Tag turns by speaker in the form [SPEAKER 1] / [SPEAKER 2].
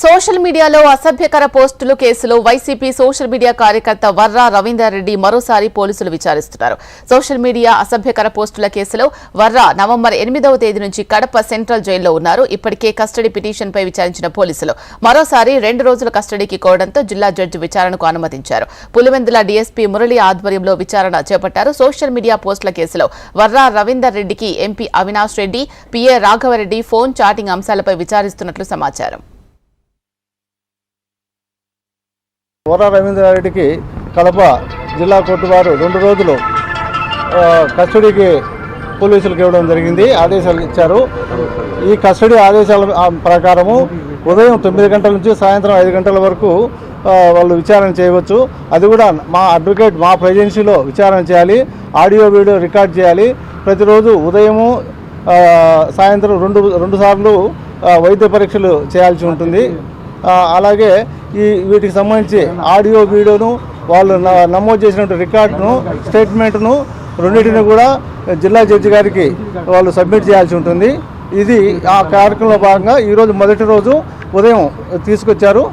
[SPEAKER 1] Social మీడియాలో అసభ్యకర పోస్టులు కేసులో వైసీపీ సోషల్ మీడియా కార్యకర్త వర్రా రవీందర్ రెడ్డి మరోసారి పోలీసులు విచారిస్తున్నారు. సోషల్ మీడియా అసభ్యకర పోస్టుల కేసులో వర్రా నవంబర్ 8వ తేదీ నుంచి కడప సెంట్రల్ జైల్లో ఉన్నారు. ఇప్పటికే కస్టడీ పిటిషన్పై విచారించిన పోలీసులు మరోసారి 2 రోజుల కస్టడీకి కోరడంతో జిల్లా జడ్జి విచారణకు అనుమతించారు. పులివెందుల డీఎస్పీ మురళి ఆధ్వర్యంలో విచారణ చేపట్టారు. సోషల్ మీడియా పోస్టుల కేసులో వర్రా రవీందర్ రెడ్డికి MP Avinash Reddy, PA Raghava Reddy phone chatting అంశాలపై విచారిస్తున్నట్లు సమాచారం.
[SPEAKER 2] వర్రా రవీంద్రారెడ్డికి కడప జిల్లా కోర్టు వారు 2 రోజులు కస్టడీకి పోలీసులకు ఇవ్వడం జరిగింది, ఆదేశాలు ఇచ్చారు. ఈ కస్టడీ ఆదేశాల ప్రకారము ఉదయం 9 గంటల నుంచి సాయంత్రం 5 గంటల వరకు వాళ్ళు విచారణ చేయవచ్చు. అది కూడా మా అడ్వకేట్ మా ప్రెజెన్సీలో విచారణ చేయాలి, ఆడియో వీడియో రికార్డ్ చేయాలి. ప్రతిరోజు ఉదయము సాయంత్రం రెండు సార్లు వైద్య పరీక్షలు చేయాల్సి ఉంటుంది. అలాగే వీటికి సంబంధించి ఆడియో వీడియోను వాళ్ళు నమోదు చేసినటువంటి రికార్డును స్టేట్మెంట్ను రెండింటిని కూడా జిల్లా జడ్జి గారికి వాళ్ళు సబ్మిట్ చేయాల్సి ఉంటుంది. ఇది ఆ కార్యక్రమంలో భాగంగా ఈరోజు మొదటి రోజు ఉదయం తీసుకొచ్చారు.